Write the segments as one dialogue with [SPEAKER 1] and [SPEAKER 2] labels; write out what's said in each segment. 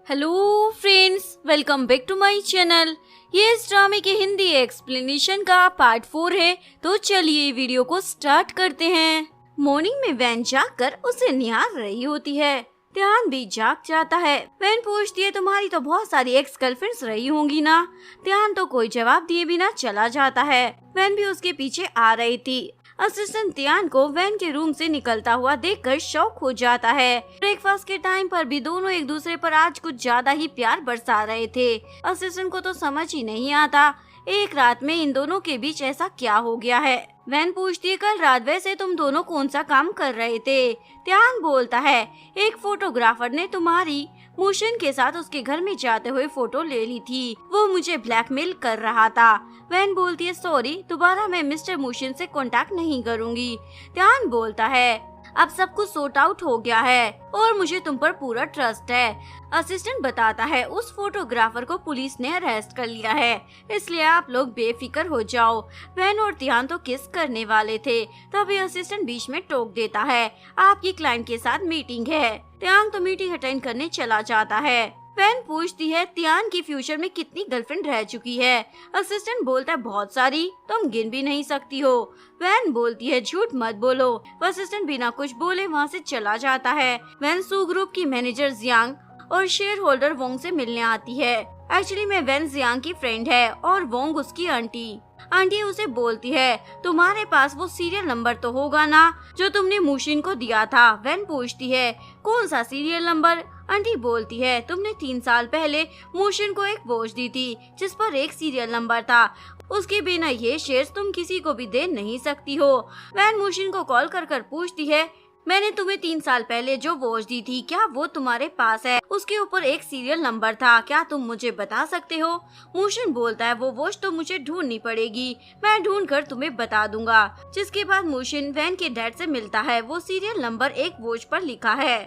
[SPEAKER 1] Hello friends, welcome back to my channel. ये इस ड्रामे के हिंदी एक्सप्लेनेशन का पार्ट 4 है। तो चलिए वीडियो को स्टार्ट करते हैं। मॉर्निंग में वैन जाकर उसे निहार रही होती है। ध्यान भी जाग जाता है। वैन पूछती है, तुम्हारी तो बहुत सारी एक्स गर्लफ्रेंड्स रही होंगी ना। ध्यान तो कोई जवाब दिए बिना चला जाता है। वैन भी उसके पीछे आ रही थी। असिस्टेंट ध्यान को वैन के रूम से निकलता हुआ देखकर शॉक हो जाता है। ब्रेकफास्ट के टाइम पर भी दोनों एक दूसरे पर आज कुछ ज्यादा ही प्यार बरसा रहे थे। असिस्टेंट को तो समझ ही नहीं आता एक रात में इन दोनों के बीच ऐसा क्या हो गया है। वैन पूछती है, कल रात वैसे तुम दोनों कौन सा काम कर रहे थे। ध्यान बोलता है, एक फोटोग्राफर ने तुम्हारी मोशन के साथ उसके घर में जाते हुए फोटो ले ली थी। वो मुझे ब्लैकमेल कर रहा था। वैन बोलती है, सॉरी, दोबारा मैं मिस्टर मोशन से कांटेक्ट नहीं करूंगी। ध्यान बोलता है, अब सब कुछ सॉर्ट आउट हो गया है और मुझे तुम पर पूरा ट्रस्ट है। असिस्टेंट बताता है, उस फोटोग्राफर को पुलिस ने अरेस्ट कर लिया है, इसलिए आप लोग बेफिक्र हो जाओ। वैन और ध्यान तो किस करने वाले थे, तभी असिस्टेंट बीच में टोक देता है, आपकी क्लाइंट के साथ मीटिंग है। ध्यान तो मीटिंग अटेंड करने चला जाता है। वैन पूछती है, ध्यान की फ्यूचर में कितनी गर्लफ्रेंड रह चुकी है। असिस्टेंट बोलता है, बहुत सारी, तुम गिन भी नहीं सकती हो। वैन बोलती है, झूठ मत बोलो। असिस्टेंट बिना कुछ बोले वहाँ से चला जाता है। वैन सू ग्रुप की मैनेजर जियांग और शेयर होल्डर वोंग से मिलने आती है। एक्चुअली में वैन जियांग की फ्रेंड है और वोंग उसकी आंटी उसे बोलती है, तुम्हारे पास वो सीरियल नंबर तो होगा ना जो तुमने मुशिन को दिया था। वैन पूछती है, कौन सा सीरियल नंबर। आंटी बोलती है, तुमने 3 साल पहले मुशिन को एक वॉच दी थी जिस पर एक सीरियल नंबर था। उसके बिना ये शेयर्स तुम किसी को भी दे नहीं सकती हो। वैन मुशिन को कॉल कर पूछती है, मैंने तुम्हें 3 साल पहले जो वॉच दी थी, क्या वो तुम्हारे पास है। उसके ऊपर एक सीरियल नंबर था, क्या तुम मुझे बता सकते हो। मोशन बोलता है, वो वॉच तो मुझे ढूंढनी पड़ेगी, मैं ढूंढ कर तुम्हें बता दूंगा। जिसके बाद मोशन वैन के डैड से मिलता है। वो सीरियल नंबर एक वॉच पर लिखा है।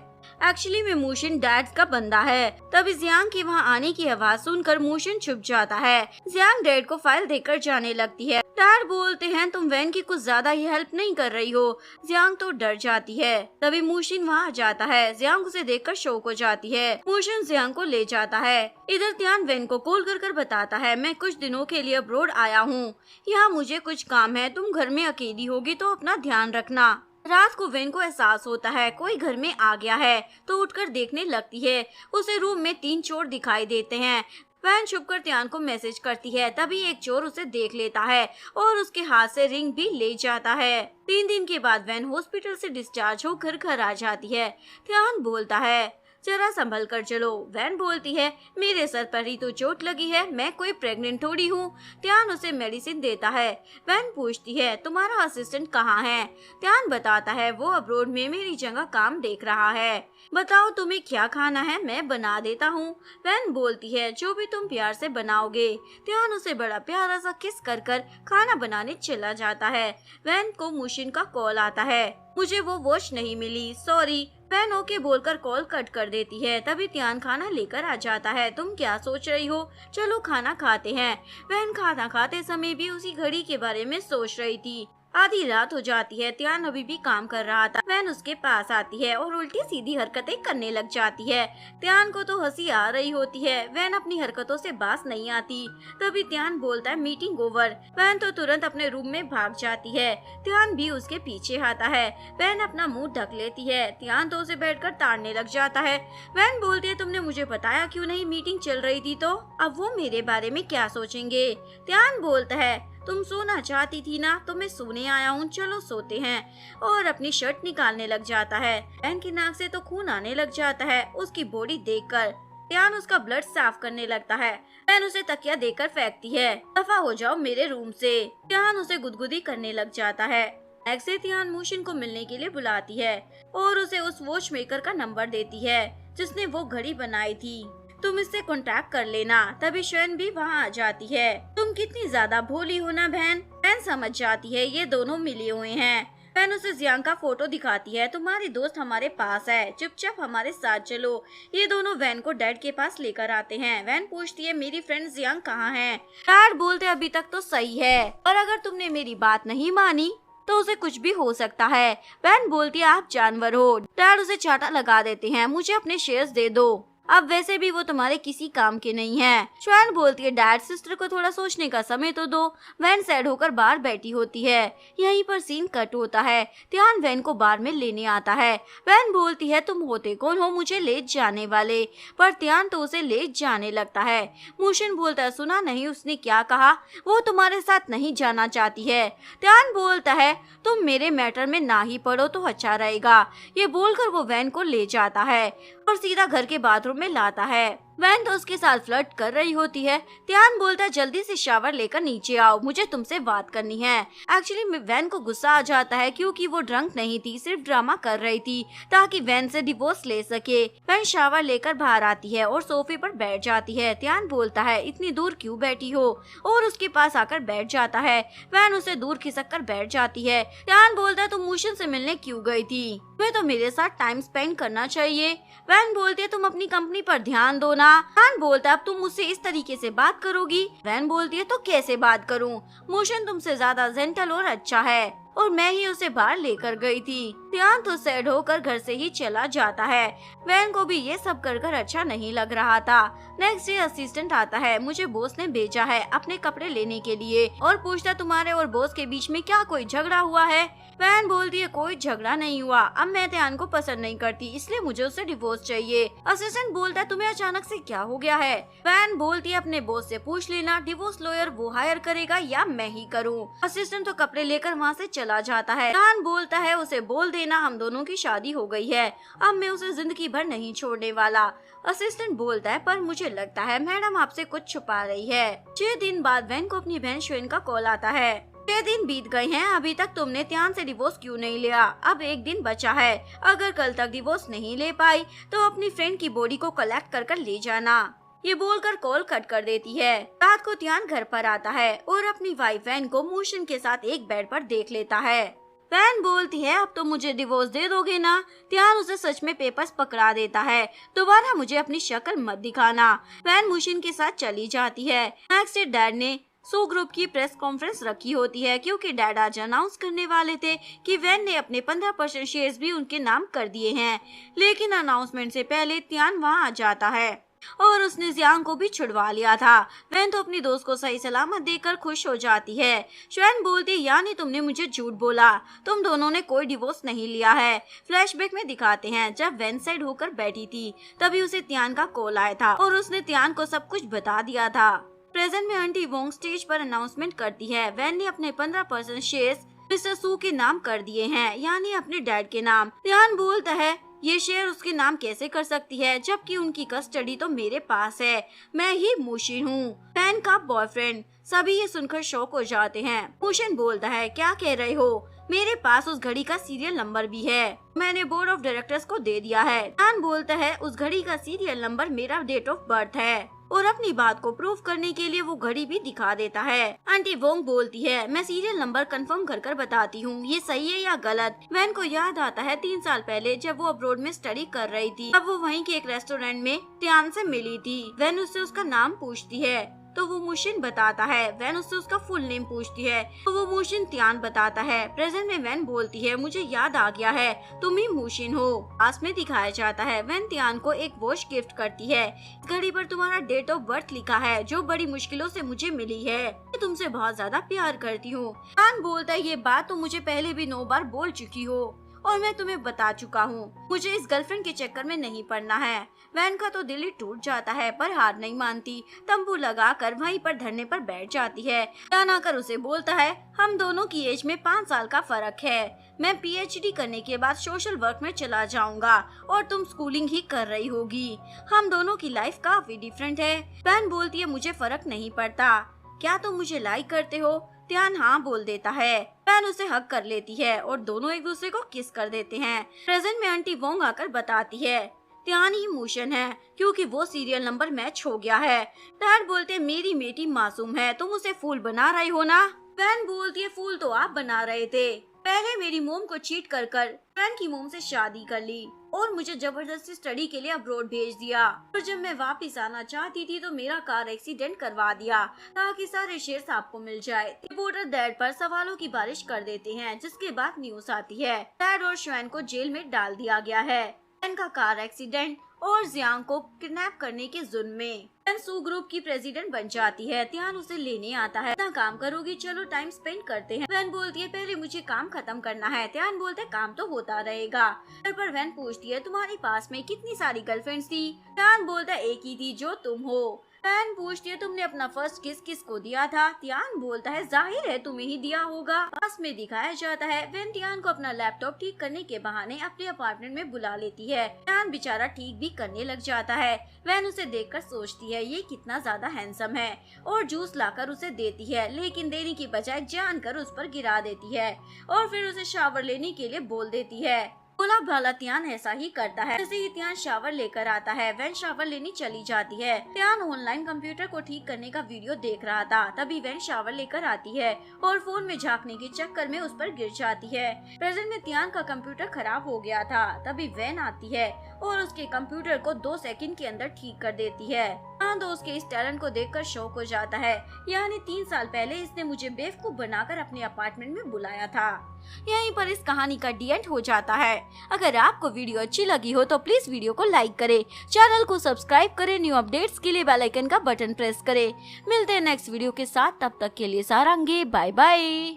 [SPEAKER 1] एक्चुअली में मोशन डैड का बंदा है। तभी जियांग के वहाँ आने की आवाज सुनकर मोशन छुप जाता है। जियांग डैड को फाइल देकर जाने लगती है। डैड बोलते हैं, तुम वैन की कुछ ज्यादा ही हेल्प नहीं कर रही हो। जियांग तो डर जाती है। तभी मोशन वहाँ जाता है। जियांग उसे देखकर शॉक हो जाती है। मोशन जियांग को ले जाता है। इधर ध्यान वैन को कॉल कर बताता है, मैं कुछ दिनों के लिए अब्रॉड आया हूँ, यहाँ मुझे कुछ काम है, तुम घर में अकेली होगी तो अपना ध्यान रखना। रात को वैन को एहसास होता है कोई घर में आ गया है, तो उठकर देखने लगती है। उसे रूम में 3 चोर दिखाई देते हैं। वैन छुपकर ध्यान को मैसेज करती है। तभी एक चोर उसे देख लेता है और उसके हाथ से रिंग भी ले जाता है। 3 दिन के बाद वैन हॉस्पिटल से डिस्चार्ज होकर घर आ जाती है। ध्यान बोलता है, जरा संभल कर चलो। वैन बोलती है, मेरे सर पर ही तो चोट लगी है, मैं कोई प्रेग्नेंट थोड़ी हूँ। ध्यान उसे मेडिसिन देता है। वैन पूछती है, तुम्हारा असिस्टेंट कहाँ है। ध्यान बताता है, वो अब्रॉड में मेरी जगह काम देख रहा है। बताओ तुम्हें क्या खाना है, मैं बना देता हूँ। वैन बोलती है, जो भी तुम प्यार से बनाओगे। ध्यान उसे बड़ा प्यारा सा किस कर खाना बनाने चला जाता है। वैन को मुशिन का कॉल आता है, मुझे वो वॉच नहीं मिली, सॉरी। वैन ओके बोलकर कॉल कट कर देती है। तभी ध्यान खाना लेकर आ जाता है। तुम क्या सोच रही हो, चलो खाना खाते हैं। वैन खाना खाते समय भी उसी घड़ी के बारे में सोच रही थी। आधी रात हो जाती है। ध्यान अभी भी काम कर रहा था। वैन उसके पास आती है और उल्टी सीधी हरकतें करने लग जाती है। ध्यान को तो हंसी आ रही होती है। वैन अपनी हरकतों से बाज नहीं आती। तभी ध्यान बोलता है, मीटिंग ओवर। वैन तो तुरंत अपने रूम में भाग जाती है। ध्यान भी उसके पीछे आता है। वैन अपना मुंह ढक लेती है। ध्यान तो उसे बैठकर ताड़ने लग जाता है। वैन बोलती है, तुमने मुझे बताया क्यों नहीं, मीटिंग चल रही थी तो अब वो मेरे बारे में क्या सोचेंगे। ध्यान बोलता है, तुम सोना चाहती थी ना, तो मैं सोने आया हूँ, चलो सोते हैं। और अपनी शर्ट निकालने लग जाता है। वैन की नाक से तो खून आने लग जाता है उसकी बॉडी देखकर। ध्यान उसका ब्लड साफ करने लगता है। वैन उसे तकिया देकर फेंकती है, दफा हो जाओ मेरे रूम से। ध्यान उसे गुदगुदी करने लग जाता है। नेक्स्ट डे ध्यान मोशन को मिलने के लिए बुलाती है और उसे उस वॉच मेकर का नंबर देती है जिसने वो घड़ी बनाई थी। तुम इससे कांटेक्ट कर लेना। तभी शयन भी वहाँ आ जाती है। तुम कितनी ज्यादा भोली हो ना बहन। वैन समझ जाती है ये दोनों मिले हुए हैं। वैन उसे जियांग का फोटो दिखाती है, तुम्हारी दोस्त हमारे पास है, चुपचाप हमारे साथ चलो। ये दोनों वैन को डैड के पास लेकर आते हैं। वैन पूछती है, मेरी फ्रेंड जियांग कहाँ है। डैड बोलते अभी तक तो सही है, और अगर तुमने मेरी बात नहीं मानी तो उसे कुछ भी हो सकता है। वैन बोलती है, आप जानवर हो। डैड उसे चाटा लगा देते हैं, मुझे अपने शेयर्स दे दो। अब वैसे भी वो तुम्हारे किसी काम के नहीं है। श्वेन बोलती है डैड सिस्टर को थोड़ा सोचने का समय तो दो। वैन सैड होकर बाहर बैठी होती है। यहीं पर सीन कट होता है। त्यान वैन को बार में लेने आता है। वैन बोलती है तुम होते कौन हो मुझे ले जाने वाले, पर त्यान तो उसे ले जाने लगता है। मूशन बोलता है सुना नहीं उसने क्या कहा, वो तुम्हारे साथ नहीं जाना चाहती है। त्यान बोलता है तुम मेरे मैटर में ना ही पड़ो तो अच्छा रहेगा। ये बोलकर वो वैन को ले जाता है और सीधा घर के बाथरूम में लाता है। वैन तो उसके साथ फ्लर्ट कर रही होती है। त्यान बोलता है जल्दी से शावर लेकर नीचे आओ, मुझे तुमसे बात करनी है। एक्चुअली वैन को गुस्सा आ जाता है क्योंकि वो ड्रंक नहीं थी, सिर्फ ड्रामा कर रही थी ताकि वैन से डिवोर्स ले सके। वैन शावर लेकर बाहर आती है और सोफे पर बैठ जाती है। त्यान बोलता है इतनी दूर क्यों बैठी हो, और उसके पास आकर बैठ जाता है। वैन उसे दूर खिसक कर बैठ जाती है। त्यान बोलता है तुम मूशन से मिलने क्यों गई थी, तुम्हें तो मेरे साथ टाइम स्पेंड करना चाहिए। वैन बोलती है तुम अपनी कंपनी पर ध्यान दो ना। त्यान बोलता है अब तुम मुझसे इस तरीके से बात करोगी। वैन बोलती है तो कैसे बात करूं, मूशन तुमसे ज्यादा जेंटल और अच्छा है और मैं ही उसे बाहर लेकर गई थी। त्यान तो सैड होकर घर से ही चला जाता है। वैन को भी ये सब कर अच्छा नहीं लग रहा था। नेक्स्ट डे असिस्टेंट आता है। मुझे बॉस ने भेजा है अपने कपड़े लेने के लिए और पूछता तुम्हारे और बॉस के बीच में क्या कोई झगड़ा हुआ है। वैन बोलती है कोई झगड़ा नहीं हुआ, अब मैं त्यान को पसंद नहीं करती इसलिए मुझे उससे डिवोर्स चाहिए। असिस्टेंट बोलता है तुम्हें अचानक से क्या हो गया है। वैन बोलती है अपने बॉस से पूछ लेना, डिवोर्स लॉयर वो हायर करेगा या मैं ही करूँ। असिस्टेंट तो कपड़े लेकर वहाँ से चला जाता है। त्यान बोलता है उसे बोल देना हम दोनों की शादी हो गई है, अब मैं उसे जिंदगी भर नहीं छोड़ने वाला। असिस्टेंट बोलता है पर मुझे लगता है मैडम आपसे कुछ छुपा रही है। 6 दिन बाद वैन को अपनी बहन श्वेन का कॉल आता है। 6 दिन बीत गए हैं, अभी तक तुमने त्यान से डिवोर्स क्यों नहीं लिया। अब 1 दिन बचा है, अगर कल तक डिवोर्स नहीं ले पाई तो अपनी फ्रेंड की बॉडी को कलेक्ट कर ले जाना। ये बोलकर कॉल कट कर देती है। रात को त्यान घर पर आता है और अपनी वाइफ वैन को मूशन के साथ एक बेड पर देख लेता है। वैन बोलती है अब तो मुझे डिवोर्स दे दोगे ना। त्यान उसे सच में पेपर्स पकड़ा देता है, दोबारा मुझे अपनी शक्ल मत दिखाना। वैन मूशन के साथ चली जाती है। नेक्स्ट डे डैड ने सो ग्रुप की प्रेस कॉन्फ्रेंस रखी होती है क्योंकि डैड आज अनाउंस करने वाले थे कि वैन ने अपने 15% शेयर्स भी उनके नाम कर दिए हैं। लेकिन अनाउंसमेंट से पहले त्यान वहां आ जाता है और उसने जियांग को भी छुड़वा लिया था। वैन तो अपनी दोस्त को सही सलामत देखकर खुश हो जाती है। श्वेन बोलती है यानी तुमने मुझे झूठ बोला, तुम दोनों ने कोई डिवोर्स नहीं लिया है। फ्लैशबैक में दिखाते हैं जब वैन साइड होकर बैठी थी तभी उसे त्यान का कॉल आया था और उसने त्यान को सब कुछ बता दिया था। प्रेजेंट में आंटी वोंग स्टेज पर अनाउंसमेंट करती है वैन ने अपने 15% शेयर्स मिस्टर सू के नाम कर दिए हैं, यानी अपने डैड के नाम। त्यान बोलता है ये शेयर उसके नाम कैसे कर सकती है जबकि उनकी कस्टडी तो मेरे पास है, मैं ही मूशिन हूँ, वैन का बॉयफ्रेंड। सभी ये सुनकर शॉक हो जाते हैं। मूशिन बोलता है क्या कह रहे हो, मेरे पास उस घड़ी का सीरियल नंबर भी है, मैंने बोर्ड ऑफ डायरेक्टर्स को दे दिया है। त्यान बोलता है उस घड़ी का सीरियल नंबर मेरा डेट ऑफ बर्थ है और अपनी बात को प्रूव करने के लिए वो घड़ी भी दिखा देता है। आंटी वोंग बोलती है मैं सीरियल नंबर कंफर्म कर बताती हूँ ये सही है या गलत। वैन को याद आता है 3 साल पहले जब वो अब्रोड में स्टडी कर रही थी तब वो वहीं के एक रेस्टोरेंट में त्यान से मिली थी। वैन उससे उसका नाम पूछती है तो वो मूशिन बताता है। वैन उससे उसका फुल नेम पूछती है तो वो मूशिन त्यान बताता है। प्रेजेंट में वैन बोलती है मुझे याद आ गया है तुम ही मूशिन हो। पास में दिखाया जाता है वैन त्यान को एक वॉच गिफ्ट करती है, इस घड़ी पर तुम्हारा डेट ऑफ बर्थ लिखा है जो बड़ी मुश्किलों से मुझे मिली है, मैं तुमसे बहुत ज्यादा प्यार करती हूँ। त्यान बोलता है ये बात तो मुझे पहले भी 9 बार बोल चुकी हो और मैं तुम्हें बता चुका हूँ, मुझे इस गर्लफ्रेंड के चक्कर में नहीं पड़ना है। वैन का तो दिल ही टूट जाता है पर हार नहीं मानती, तंबू लगाकर वहीं पर धरने पर बैठ जाती है। त्यान आकर उसे बोलता है हम दोनों की एज में 5 साल का फर्क है, मैं पीएचडी करने के बाद सोशल वर्क में चला जाऊंगा और तुम स्कूलिंग ही कर रही होगी, हम दोनों की लाइफ काफी डिफरेंट है। वैन बोलती है मुझे फर्क नहीं पड़ता, क्या तुम मुझे लाइक करते हो। त्यान हाँ बोल देता है। वैन उसे हग कर लेती है और दोनों एक दूसरे को किस कर देते हैं। प्रेजेंट में आंटी वोंग आकर बताती है त्यान ही मूशन है क्योंकि वो सीरियल नंबर मैच हो गया है। डैड बोलते मेरी बेटी मासूम है, तुम उसे फूल बना रही हो ना। वैन बोलती है फूल तो आप बना रहे थे, पहले मेरी मोम को चीट कर वैन की मोम से शादी कर ली और मुझे जबरदस्ती स्टडी के लिए अब्रोड भेज दिया और जब मैं वापस आना चाहती थी तो मेरा कार एक्सीडेंट करवा दिया ताकि सारे शेयर्स आपको मिल जाए। रिपोर्टर डैड पर सवालों की बारिश कर देते हैं जिसके बाद न्यूज आती है डैड और श्वेन को जेल में डाल दिया गया है। वैन का कार एक्सीडेंट और जियांग को किडनैप करने के जुर्म में। वैन सू ग्रुप की प्रेसिडेंट बन जाती है। तियान उसे लेने आता है। इतना काम करोगी, चलो टाइम स्पेंड करते हैं। वैन बोलती है पहले मुझे काम खत्म करना है। तियान बोलते है काम तो होता रहेगा। पर वैन पूछती है तुम्हारे पास में कितनी सारी गर्लफ्रेंड्स थी। तियान बोलता है एक ही थी जो तुम हो। वैन पूछती है तुमने अपना फर्स्ट किस किसको दिया था। तियान बोलता है जाहिर है तुम्हें ही दिया होगा। पास में दिखाया जाता है वैन तियान को अपना लैपटॉप ठीक करने के बहाने अपने अपार्टमेंट में बुला लेती है। तियान बेचारा ठीक भी करने लग जाता है। वैन उसे देखकर सोचती है ये कितना ज्यादा हैंडसम है और जूस लाकर उसे देती है, लेकिन देने की बजाय जानकर उस पर गिरा देती है और फिर उसे शावर लेने के लिए बोल देती है। भोला भाला तियान ऐसा ही करता है। जैसे ही तियान शावर लेकर आता है, वैन शावर लेने चली जाती है। तियान ऑनलाइन कंप्यूटर को ठीक करने का वीडियो देख रहा था, तभी वैन शावर लेकर आती है और फोन में झांकने के चक्कर में उस पर गिर जाती है। प्रेजेंट में तियान का कंप्यूटर खराब हो गया था, तभी वैन आती है और उसके कंप्यूटर को 2 सेकंड के अंदर ठीक कर देती है। तियान तो उसके इस टैलेंट को देखकर शॉक हो जाता है, यानी 3 साल पहले इसने मुझे बेवकूफ बनाकर अपने अपार्टमेंट में बुलाया था। यहीं पर इस कहानी का डी एंड हो जाता है। अगर आपको वीडियो अच्छी लगी हो तो प्लीज वीडियो को लाइक करें, चैनल को सब्सक्राइब करें, न्यू अपडेट्स के लिए बेल आइकन का बटन प्रेस करें। मिलते हैं नेक्स्ट वीडियो के साथ, तब तक के लिए सारंगे, बाय बाय।